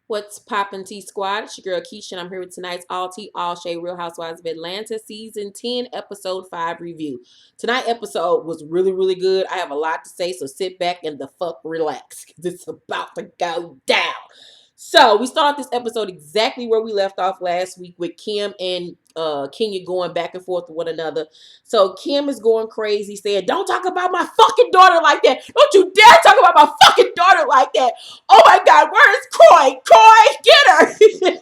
What's poppin' T Squad? It's your girl Keisha, and I'm here with tonight's All Tea, All Shade Real Housewives of Atlanta Season 10, Episode 5 review. Tonight's episode was really, really good. I have a lot to say, so sit back and the fuck relax, because it's about to go down. So, we start this episode exactly where we left off last week with Kim and Kenya going back and forth with one another. So, Kim is going crazy, saying, "Don't talk about my fucking daughter like that. Don't you dare talk about my fucking daughter like that. Oh my God, where is Croy? Croy, get her!"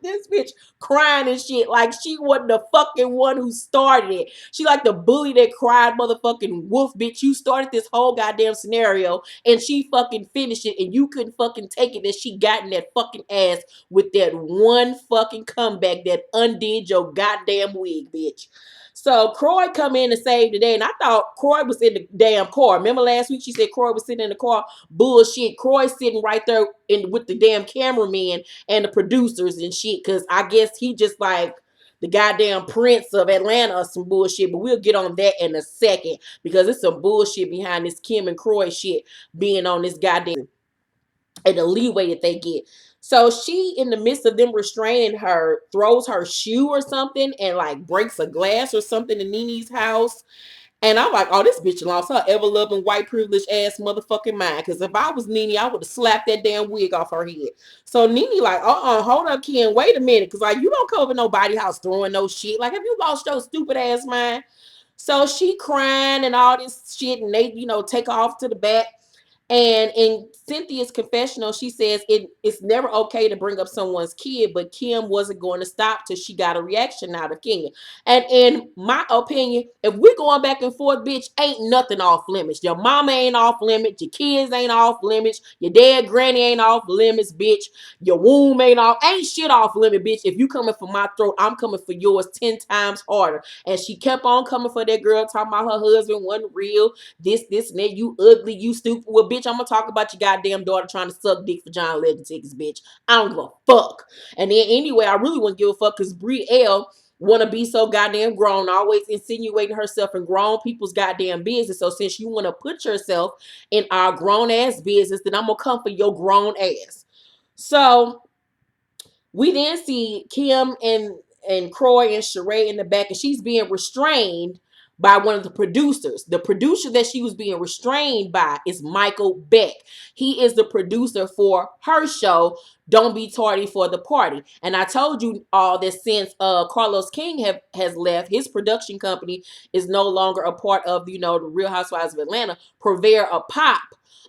This bitch crying and shit like she wasn't the fucking one who started it. She like the bully that cried motherfucking wolf, bitch. You started this whole goddamn scenario and she fucking finished it and you couldn't fucking take it that she got in that fucking ass with that one fucking comeback that undid your goddamn wig, bitch. So Croy come in to save the day, and I thought Croy was in the damn car. Remember last week she said Croy was sitting in the car? Bullshit. Croy's sitting right there with the damn cameraman and the producers and shit, because I guess he just like the goddamn prince of Atlanta or some bullshit. But we'll get on that in a second, because it's some bullshit behind this Kim and Croy shit being on this goddamn and the leeway that they get. So she, in the midst of them restraining her, throws her shoe or something and like breaks a glass or something in Nene's house. And I'm like, oh, this bitch lost her ever loving white privilege ass motherfucking mind. Because if I was Nene, I would have slapped that damn wig off her head. So Nene like, hold up, Ken, wait a minute. Because like, you don't come over nobody's house throwing no shit. Like, have you lost your stupid ass mind? So she crying and all this shit, and they, take her off to the back. And in Cynthia's confessional, she says it's never okay to bring up someone's kid, but Kim wasn't going to stop till she got a reaction out of Kenya. And in my opinion, if we're going back and forth, bitch, ain't nothing off limits. Your mama ain't off limits. Your kids ain't off limits. Your dad, granny ain't off limits, bitch. Your womb ain't shit off limit, bitch. If you coming for my throat, I'm coming for yours 10 times harder. And she kept on coming for that girl, talking about her husband wasn't real. This, and that, you ugly, you stupid. Well, bitch, I'm gonna talk about your goddamn daughter trying to suck dick for John Legend tickets, bitch. I don't give a fuck. And then anyway, I really wouldn't give a fuck because Brielle want to be so goddamn grown, always insinuating herself in grown people's goddamn business. So since you want to put yourself in our grown ass business, then I'm gonna come for your grown ass. So we then see Kim and Croy and Shereé in the back, and she's being restrained by one of the producers. The producer that she was being restrained by is Michael Beck. He is the producer for her show, Don't Be Tardy for the Party. And I told you all that since Carlos King has left, his production company is no longer a part of, the Real Housewives of Atlanta. Purveyor of Pop,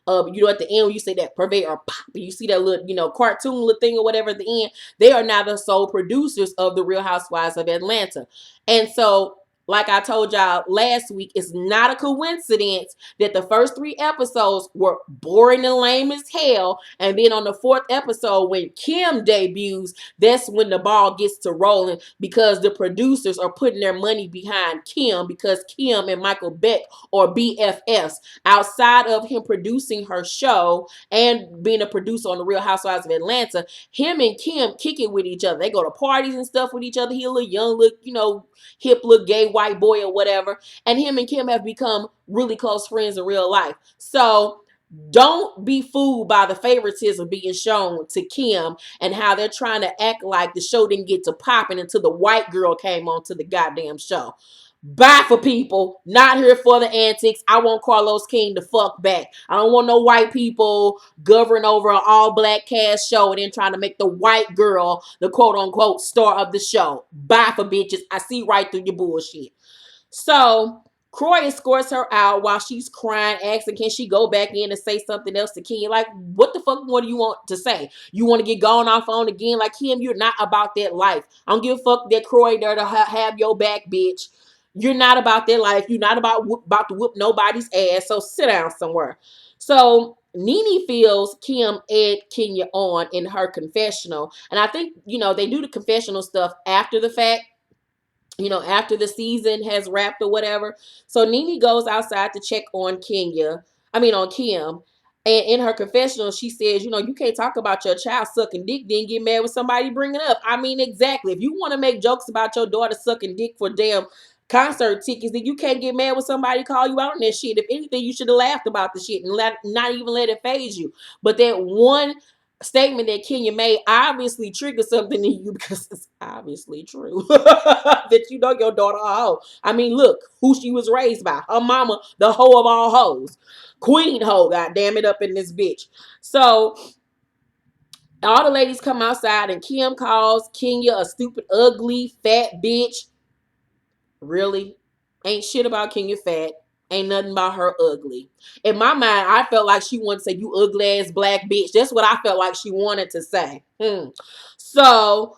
at the end when you say that purveyor of pop, you see that little, cartoon little thing or whatever at the end, they are now the sole producers of the Real Housewives of Atlanta. And so, like I told y'all last week, it's not a coincidence that the first 3 episodes were boring and lame as hell. And then on the 4th episode, when Kim debuts, that's when the ball gets to rolling, because the producers are putting their money behind Kim, because Kim and Michael Beck are BFFs. Outside of him producing her show and being a producer on the Real Housewives of Atlanta, him and Kim kick it with each other. They go to parties and stuff with each other. He a little young, hip, little gay white boy or whatever. And him and Kim have become really close friends in real life. So don't be fooled by the favoritism being shown to Kim and how they're trying to act like the show didn't get to popping until the white girl came onto the goddamn show. Bye for people. Not here for the antics. I want Carlos King to fuck back. I don't want no white people govern over an all black cast show and then trying to make the white girl the quote unquote star of the show. Bye for bitches. I see right through your bullshit. So Croy escorts her out while she's crying, asking, can she go back in and say something else to Kim? Like, what the fuck more do you want to say? You want to get gone off on again? Like, Kim, you're not about that life. I don't give a fuck that Croy there to have your back, bitch. You're not about that life. You're not about to whoop nobody's ass. So sit down somewhere. So Nene feels Kim egged Kenya on in her confessional. And I think, they do the confessional stuff after the fact, after the season has wrapped or whatever. So Nene goes outside to check on on Kim. And in her confessional, she says, you can't talk about your child sucking dick, then get mad with somebody bringing it up. I mean, exactly. If you want to make jokes about your daughter sucking dick for damn concert tickets, then you can't get mad when somebody call you out on that shit. If anything, you should have laughed about the shit and not even let it phase you. But that one statement that Kenya made obviously triggered something in you because it's obviously true that you know your daughter a hoe. I mean, look who she was raised by. Her mama, the hoe of all hoes. Queen hoe, goddamn it, up in this bitch. So all the ladies come outside and Kim calls Kenya a stupid, ugly, fat bitch. Really? Ain't shit about Kenya fat. Ain't nothing about her ugly. In my mind, I felt like she wanted to say, you ugly ass black bitch. That's what I felt like she wanted to say. So,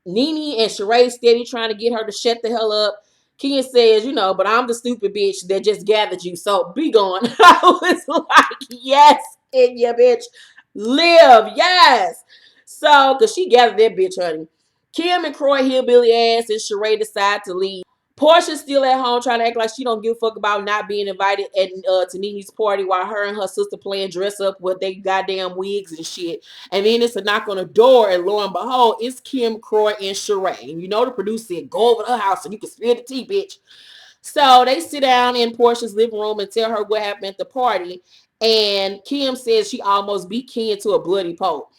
Nene and Shereé steady trying to get her to shut the hell up. Kenya says, but I'm the stupid bitch that just gathered you. So be gone. I was like, yes, Kenya bitch. Live. Yes. So, because she gathered that bitch, honey. Kim and Croy hillbilly ass and Shereé decide to leave. Portia's still at home trying to act like she don't give a fuck about not being invited to Nene's party while her and her sister playing dress up with they goddamn wigs and shit. And then it's a knock on the door, and lo and behold, it's Kim, Croy, and Shereé. And the producer said, go over to her house so you can spill the tea, bitch. So they sit down in Portia's living room and tell her what happened at the party. And Kim says she almost beat Kenya to a bloody pulp.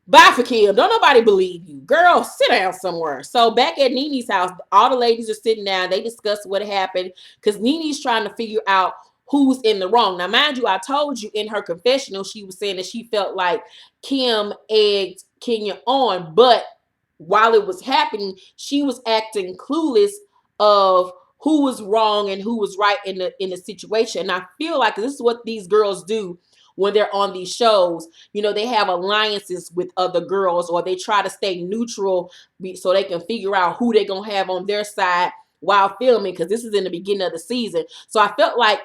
Bye for Kim. Don't nobody believe you. Girl, sit down somewhere. So back at Nene's house, all the ladies are sitting down. They discuss what happened because Nene's trying to figure out who's in the wrong. Now, mind you, I told you in her confessional, she was saying that she felt like Kim egged Kenya on. But while it was happening, she was acting clueless of who was wrong and who was right in the situation. And I feel like this is what these girls do when they're on these shows. They have alliances with other girls, or they try to stay neutral so they can figure out who they're going to have on their side while filming, because this is in the beginning of the season. So I felt like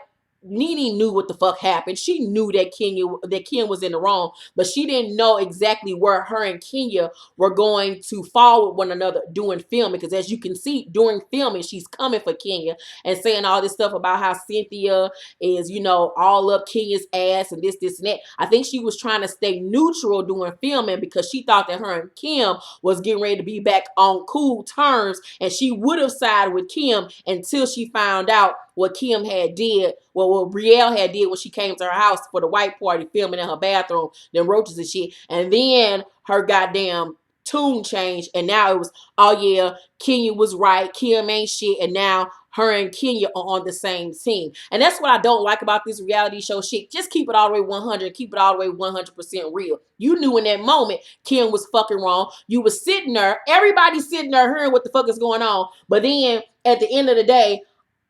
Nene knew what the fuck happened. She knew that Kim was in the wrong, but she didn't know exactly where her and Kenya were going to fall with one another during filming. Because as you can see, during filming, she's coming for Kenya and saying all this stuff about how Cynthia is, all up Kenya's ass and this, and that. I think she was trying to stay neutral during filming because she thought that her and Kim was getting ready to be back on cool terms, and she would have sided with Kim until she found out what Kim had did, what Brielle had did when she came to her house for the white party, filming in her bathroom, them roaches and shit. And then her goddamn tune changed, and now it was, oh yeah, Kenya was right, Kim ain't shit, and now her and Kenya are on the same team. And that's what I don't like about this reality show shit. Just keep it all the way 100, keep it all the way 100% real. You knew in that moment Kim was fucking wrong. You was sitting there, everybody sitting there hearing what the fuck is going on, but then at the end of the day,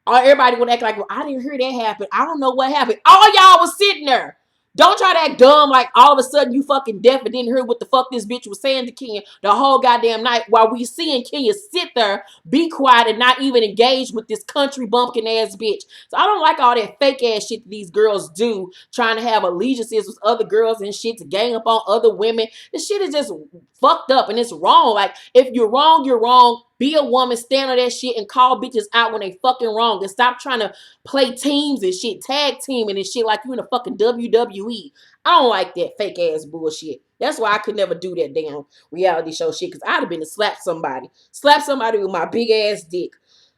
everybody would act like, well, I didn't hear that happen. I don't know what happened. All y'all was sitting there. Don't try to act dumb like all of a sudden you fucking deaf and didn't hear what the fuck this bitch was saying to Kenya the whole goddamn night while we seeing Kenya sit there, be quiet, and not even engage with this country bumpkin ass bitch. So I don't like all that fake ass shit that these girls do, trying to have allegiances with other girls and shit to gang up on other women. This shit is just fucked up and it's wrong. Like, if you're wrong, you're wrong. Be a woman, stand on that shit, and call bitches out when they fucking wrong. And stop trying to play teams and shit, tag teaming and shit like you in a fucking WWE. I don't like that fake ass bullshit. That's why I could never do that damn reality show shit, because I'd have been to slap somebody. Slap somebody with my big ass dick.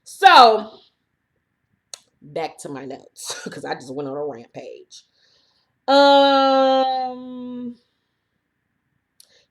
So, back to my notes, because I just went on a rampage.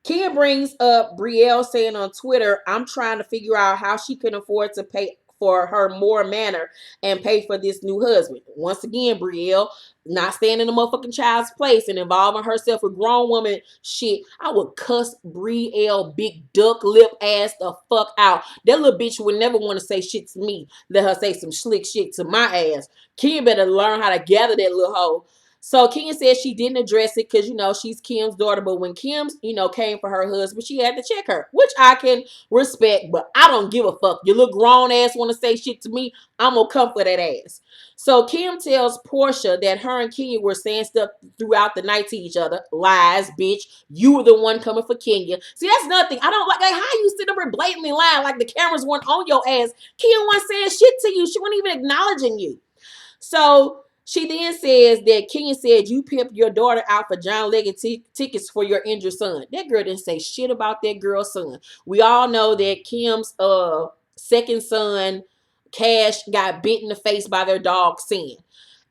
Kia brings up Brielle saying on Twitter, I'm trying to figure out how she can afford to pay for her more manner and pay for this new husband. Once again, Brielle not staying in the motherfucking child's place and involving herself with grown woman shit. I would cuss Brielle big duck lip ass the fuck out. That little bitch would never want to say shit to me. Let her say some slick shit to my ass. Kia better learn how to gather that little hoe. So Kenya said she didn't address it because, she's Kim's daughter. But when Kim, came for her husband, she had to check her, which I can respect. But I don't give a fuck. Your little grown ass want to say shit to me, I'm going to come for that ass. So Kim tells Portia that her and Kenya were saying stuff throughout the night to each other. Lies, bitch. You were the one coming for Kenya. See, that's nothing. I don't like how you sit up here blatantly lying like the cameras weren't on your ass. Kenya wasn't saying shit to you. She wasn't even acknowledging you. So she then says that Kenya said you pimped your daughter out for John Legend tickets for your injured son. That girl didn't say shit about that girl's son. We all know that Kim's second son, Cash, got bit in the face by their dog, Sin.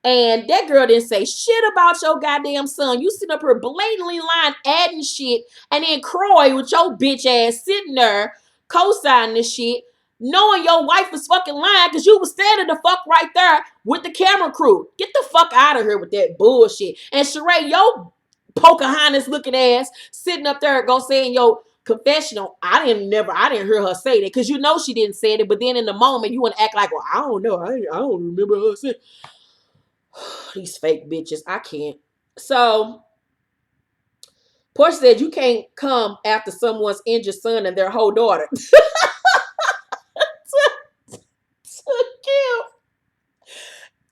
And that girl didn't say shit about your goddamn son. You sitting up here blatantly lying, adding shit, and then Croy with your bitch ass sitting there co-signing this shit, knowing your wife was fucking lying because you was standing the fuck right there with the camera crew. Get the fuck out of here with that bullshit. And Shereé, your Pocahontas looking ass sitting up there go saying your confessional. I didn't hear her say that because you know she didn't say it, but then in the moment you want to act like, well, I don't know. I don't remember her saying. These fake bitches. I can't. So Portia said you can't come after someone's injured son and their whole daughter. Kim.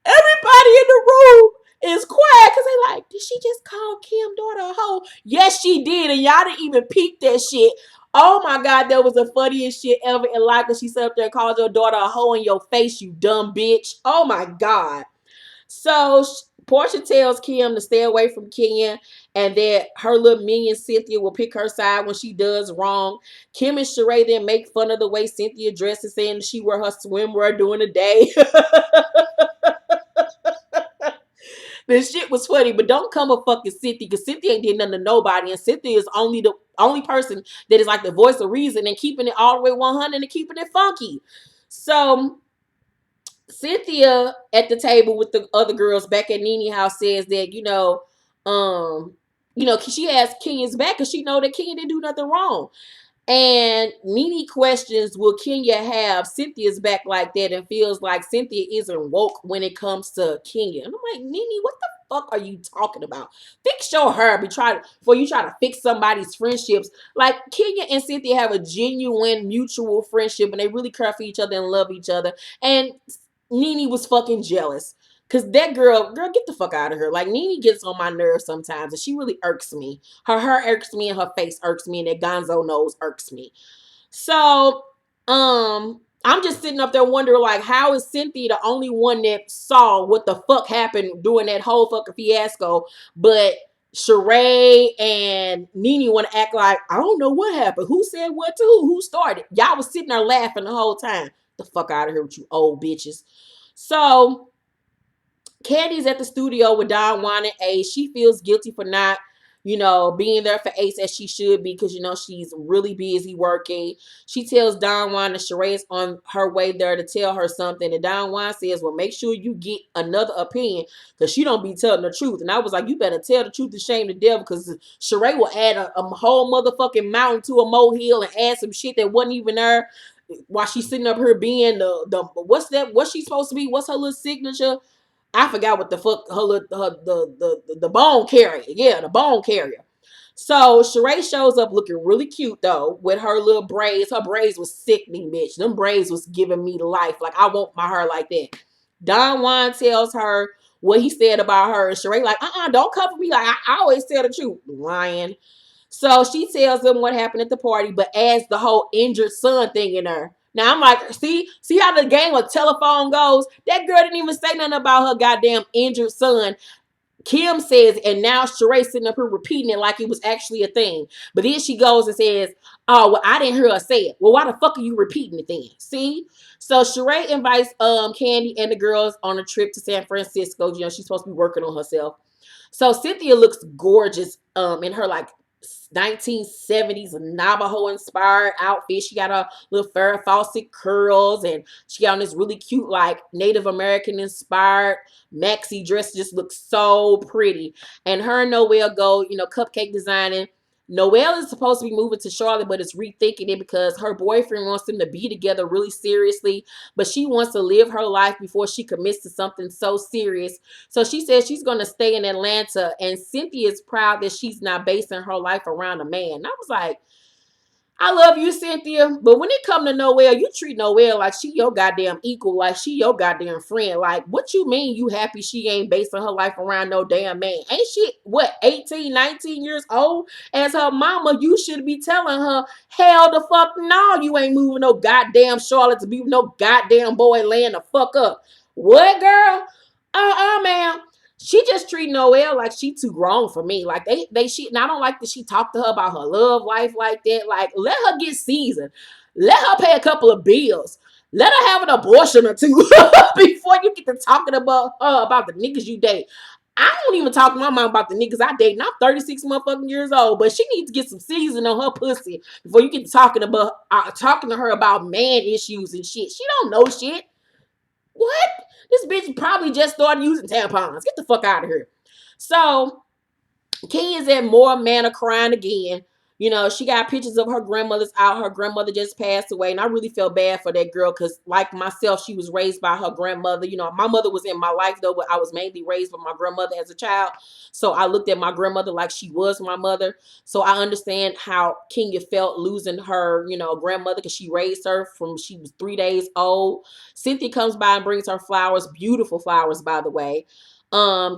Everybody in the room is quiet because they like, did she just call Kim daughter a hoe? Yes, she did. And y'all didn't even peep that shit. Oh my God, that was the funniest shit ever in life because she sat up there and called your daughter a hoe in your face, you dumb bitch. Oh my God. So Portia tells Kim to stay away from Kenya and that her little minion Cynthia will pick her side when she does wrong. Kim and Shereé then make fun of the way Cynthia dresses, saying she wear her swimwear during the day. This shit was funny, but don't come a fucking Cynthia because Cynthia ain't did nothing to nobody, and Cynthia is the only person that is like the voice of reason and keeping it all the way 100 and keeping it funky. So Cynthia at the table with the other girls back at Nene house says that, she has Kenya's back because she know that Kenya didn't do nothing wrong. And Nene questions, will Kenya have Cynthia's back like that, and feels like Cynthia isn't woke when it comes to Kenya. And I'm like, Nene, what the fuck are you talking about? Fix your hair before you try to fix somebody's friendships. Like, Kenya and Cynthia have a genuine mutual friendship, and they really care for each other and love each other. And Nene was fucking jealous. Cause that girl, get the fuck out of her. Like, Nene gets on my nerves sometimes, and she really irks me. Her hair irks me, and her face irks me, and that gonzo nose irks me. So, I'm just sitting up there wondering, like, how is Cynthia the only one that saw what the fuck happened during that whole fucking fiasco, but Shereé and Nene want to act like, I don't know what happened. Who said what to who? Who started? Y'all was sitting there laughing the whole time. The fuck out of here with you old bitches. So Candy's at the studio with Don Juan and Ace. She feels guilty for not, being there for Ace as she should be because, she's really busy working. She tells Don Juan that Shereé is on her way there to tell her something. And Don Juan says, well, make sure you get another opinion because she don't be telling the truth. And I was like, you better tell the truth and shame the devil because Shereé will add a whole motherfucking mountain to a molehill and add some shit that wasn't even there while she's sitting up here being what's she supposed to be? What's her little signature? I forgot what the fuck the bone carrier. Yeah, the bone carrier. So Shereé shows up looking really cute though with her little braids. Her braids was sickening, bitch. Them braids was giving me life. Like, I want my hair like that. Don Juan tells her what he said about her, and Shereé like, don't cover me. Like, I always tell the truth. Lying. So she tells them what happened at the party, but adds the whole injured son thing in her. Now I'm like, see how the game of telephone goes? That girl didn't even say nothing about her goddamn injured son. Kim says, and now Shereé sitting up here repeating it like it was actually a thing. But then she goes and says, oh, well, I didn't hear her say it. Well, why the fuck are you repeating it then? See? So Shereé invites Candy and the girls on a trip to San Francisco. She's supposed to be working on herself. So Cynthia looks gorgeous in her like 1970s Navajo inspired outfit. She got her little Farrah Fawcett curls, and she got on this really cute like Native American inspired maxi dress. Just looks so pretty. And her and Noelle go, cupcake designing. Noelle is supposed to be moving to Charlotte, but is rethinking it because her boyfriend wants them to be together really seriously, but she wants to live her life before she commits to something so serious. So she says she's going to stay in Atlanta, and Cynthia is proud that she's not basing her life around a man. And I was like, I love you, Cynthia, but when it come to Noelle, you treat Noelle like she your goddamn equal, like she your goddamn friend. Like, what you mean you happy she ain't basing her life around no damn man? Ain't she, 18, 19 years old? As her mama, you should be telling her, hell the fuck no, you ain't moving no goddamn Charlotte to be with no goddamn boy laying the fuck up. What, girl? Man. She just treat Noelle like she too grown for me. Like, and I don't like that she talked to her about her love life like that. Like, let her get seasoned. Let her pay a couple of bills. Let her have an abortion or two before you get to talking about about the niggas you date. I don't even talk to my mom about the niggas I date. And I'm 36 motherfucking years old, but she needs to get some seasoning on her pussy before you get to talking to her about man issues and shit. She don't know shit. What? This bitch probably just started using tampons. Get the fuck out of here. So Kenya's at more manna crying again. You know, she got pictures of her grandmother's out. Her grandmother just passed away. And I really felt bad for that girl because, like myself, she was raised by her grandmother. You know, my mother was in my life, though, but I was mainly raised by my grandmother as a child. So I looked at my grandmother like she was my mother. So I understand how Kenya felt losing her, you know, grandmother because she raised her from she was 3 days old. Cynthia comes by and brings her flowers, beautiful flowers, by the way.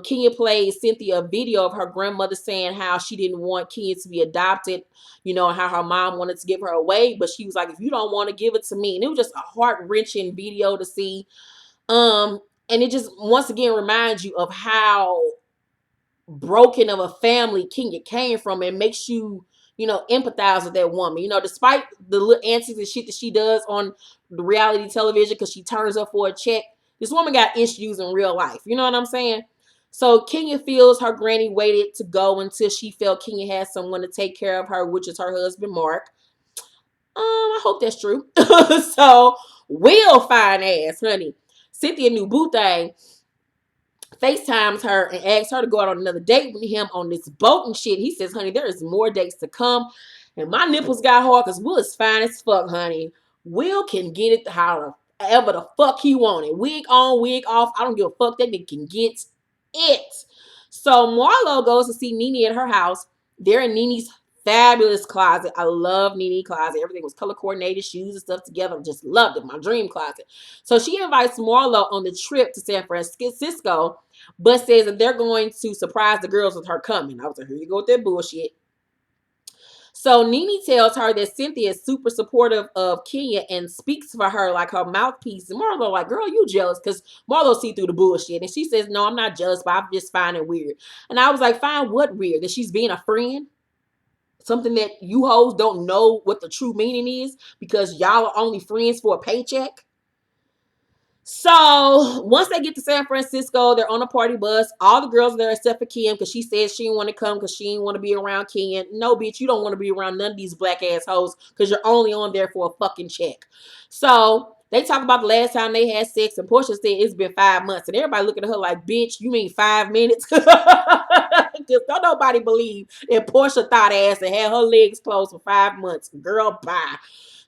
Kenya played Cynthia a video of her grandmother saying how she didn't want Kenya to be adopted, you know, how her mom wanted to give her away, but she was like, if you don't want to give it to me. And it was just a heart-wrenching video to see. And it just once again reminds you of how broken of a family Kenya came from, and makes you, you know, empathize with that woman. You know, despite the little antics and shit that she does on the reality television because she turns up for a check, this woman got issues in real life. You know what I'm saying? So Kenya feels her granny waited to go until she felt Kenya had someone to take care of her, which is her husband, Mark. I hope that's true. So Will fine ass, honey. Cynthia new boo thing FaceTimes her and asks her to go out on another date with him on this boat and shit. He says, honey, there is more dates to come. And my nipples got hard because Will is fine as fuck, honey. Will can get it however the fuck he wanted. Wig on, wig off. I don't give a fuck. That nigga can get it. So Marlo goes to see Nene at her house. They're in Nene's fabulous closet. I love Nene closet. Everything was color coordinated, shoes and stuff together. Just loved it. My dream closet. So she invites Marlo on the trip to San Francisco, but says that they're going to surprise the girls with her coming. I was like, here you go with that bullshit. So Nene tells her that Cynthia is super supportive of Kenya and speaks for her like her mouthpiece. And Marlo like, girl, you jealous? Because Marlo see through the bullshit. And she says, no, I'm not jealous, but I'm just finding it weird. And I was like, find what weird? That she's being a friend? Something that you hoes don't know what the true meaning is because y'all are only friends for a paycheck? So once they get to San Francisco, they're on a party bus. All the girls are there except for Kim because she said she didn't want to come because she didn't want to be around Ken. No, bitch, you don't want to be around none of these black ass hoes because you're only on there for a fucking check. So they talk about the last time they had sex, and Portia said it's been 5 months. And everybody looking at her like, bitch, you mean 5 minutes? Because don't nobody believe that Portia thought ass and had her legs closed for 5 months. Girl, bye.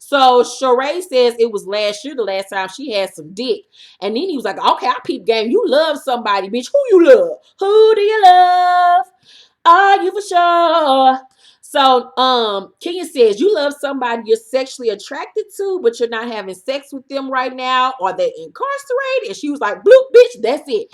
So Shereé says it was last year, the last time she had some dick. And then he was like, okay, I peep game. You love somebody, bitch. Who you love? Who do you love? Are you for sure? So Kenya says you love somebody you're sexually attracted to, but you're not having sex with them right now. Are they incarcerated? And she was like, bloop, bitch, that's it.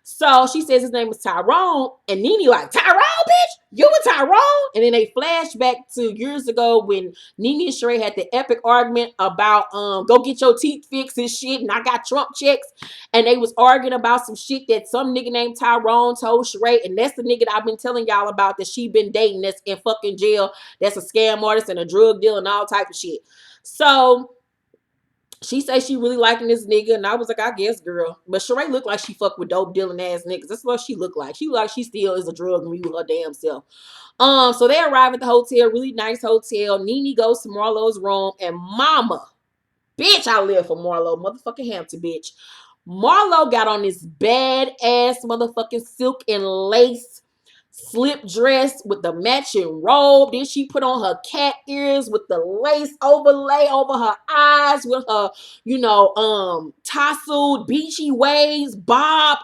So she says his name is Tyrone. And Nene like, Tyrone, bitch? You and Tyrone? And then they flash back to years ago when Nene and Shereé had the epic argument about go get your teeth fixed and shit. And I got Trump checks. And they was arguing about some shit that some nigga named Tyrone told Shereé. And that's the nigga that I've been telling y'all about that she been dating that's in fucking jail. That's a scam artist and a drug dealer and all type of shit. So she says she really liking this nigga, and I was like, I guess, girl. But Shereé looked like she fucked with dope dealing ass niggas. That's what she looked like. She looked like she still is a drug mule her damn self. So they arrive at the hotel, really nice hotel. Nene goes to Marlo's room, and mama, bitch, I live for Marlo, motherfucking Hampton, bitch. Marlo got on this badass motherfucking silk and lace slip dress with the matching robe. Then she put on her cat ears with the lace overlay over her eyes with her, tousled beachy waves, bob.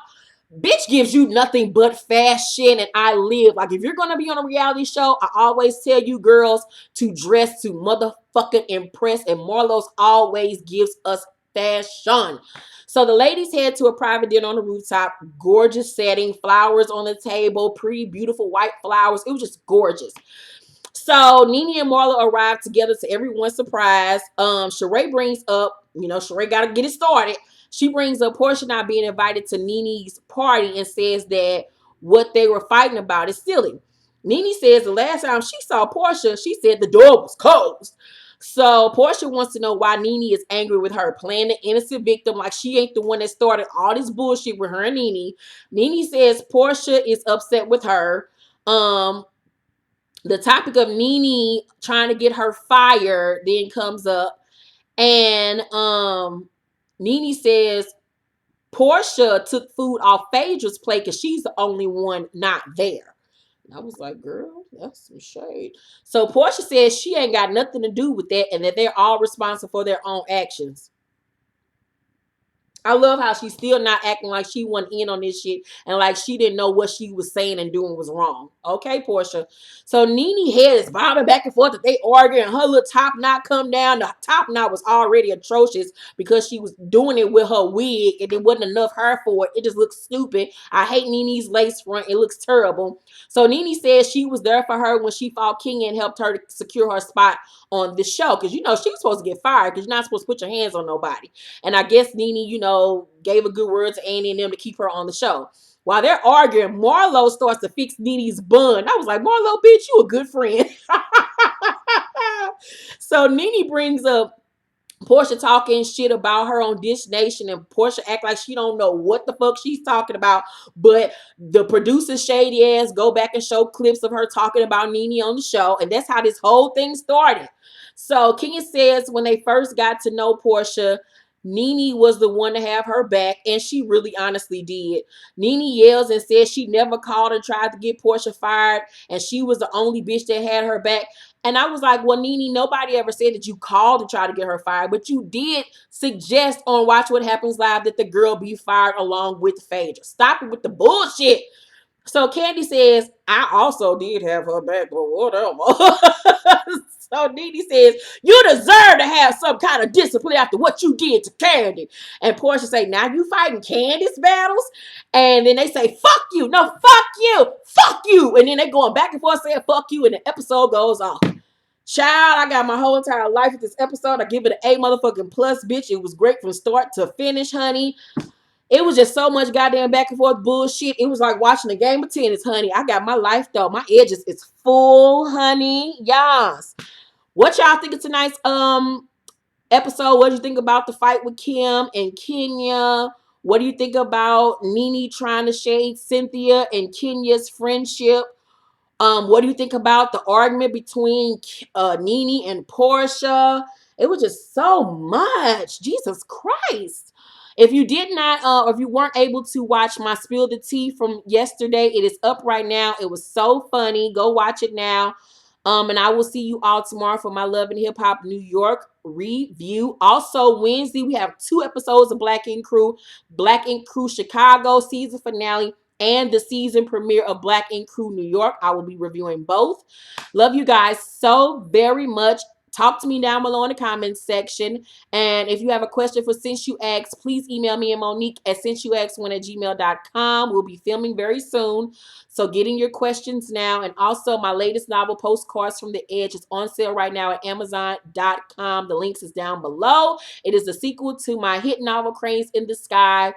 Bitch gives you nothing but fashion, and I live. Like, if you're gonna be on a reality show, I always tell you girls to dress to motherfucking impress, and Marlo's always gives us fashion. So the ladies head to a private dinner on the rooftop. Gorgeous setting, flowers on the table, pretty beautiful white flowers. It was just gorgeous. So Nene and Marlo arrived together to everyone's surprise. Shereé brings up, Shereé got to get it started. She brings up Portia not being invited to Nene's party and says that what they were fighting about is silly. Nene says the last time she saw Portia, she said the door was closed. So Portia wants to know why Nene is angry with her, playing the innocent victim like she ain't the one that started all this bullshit with her and Nene. Nene says Portia is upset with her. The topic of Nene trying to get her fired then comes up, and Nene says Portia took food off Phaedra's plate because she's the only one not there. And I was like, girl, that's some shade. So Portia says she ain't got nothing to do with that and that they're all responsible for their own actions. I love how she's still not acting like she went in on this shit and like she didn't know what she was saying and doing was wrong. Okay, Portia. So Nene head is bobbing back and forth that they arguing. Her little top knot come down. The top knot was already atrocious because she was doing it with her wig and there wasn't enough hair for it. It just looks stupid. I hate Nene's lace front. It looks terrible. So Nene says she was there for her when she fought King and helped her to secure her spot on the show. Because, you know, she was supposed to get fired because you're not supposed to put your hands on nobody. And I guess Nene, you know, gave a good word to Annie and them to keep her on the show. While they're arguing, Marlo starts to fix Nene's bun. I was like, Marlo, bitch, you a good friend. So Nene brings up Portia talking shit about her on Dish Nation, and Portia act like she don't know what the fuck she's talking about. But the producer shady ass go back and show clips of her talking about Nene on the show, and that's how this whole thing started. So Kenya says when they first got to know Portia, Nene was the one to have her back, and she really honestly did. Nene yells and says she never called and tried to get Portia fired, and she was the only bitch that had her back. And I was like, well, Nene, nobody ever said that you called to try to get her fired, but you did suggest on Watch What Happens Live that the girl be fired along with Phaedra. Stop it with the bullshit. So Candy says, I also did have her back, but whatever. So Nene says, you deserve to have some kind of discipline after what you did to Candy. And Portia say, now you fighting Candy's battles? And then they say, fuck you. No, fuck you. Fuck you. And then they going back and forth saying, fuck you. And the episode goes off. Child, I got my whole entire life with this episode. I give it an A motherfucking plus, bitch. It was great from start to finish, honey. It was just so much goddamn back and forth bullshit. It was like watching a game of tennis, honey. I got my life, though. My edges is full, honey. Yes. What y'all think of tonight's episode? What do you think about the fight with Kim and Kenya? What do you think about Nene trying to shade Cynthia and Kenya's friendship? What do you think about the argument between Nene and Portia? It was just so much. Jesus Christ. If you did not, or if you weren't able to watch my Spill the Tea from yesterday, it is up right now. It was so funny. Go watch it now. And I will see you all tomorrow for my Love and Hip Hop New York review. Also, Wednesday, we have 2 episodes of Black Ink Crew Chicago season finale, and the season premiere of Black Ink Crew New York. I will be reviewing both. Love you guys so very much. Talk to me down below in the comments section. And if you have a question for Since You Asked, please email me and Monique at since-you-asked1@gmail.com. We'll be filming very soon. So get in your questions now. And also my latest novel, Postcards from the Edge, is on sale right now at Amazon.com. The links is down below. It is a sequel to my hit novel, Cranes in the Sky.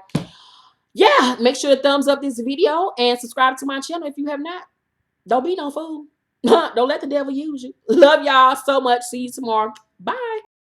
Yeah, make sure to thumbs up this video and subscribe to my channel if you have not. Don't be no fool. Don't let the devil use you. Love y'all so much. See you tomorrow. Bye.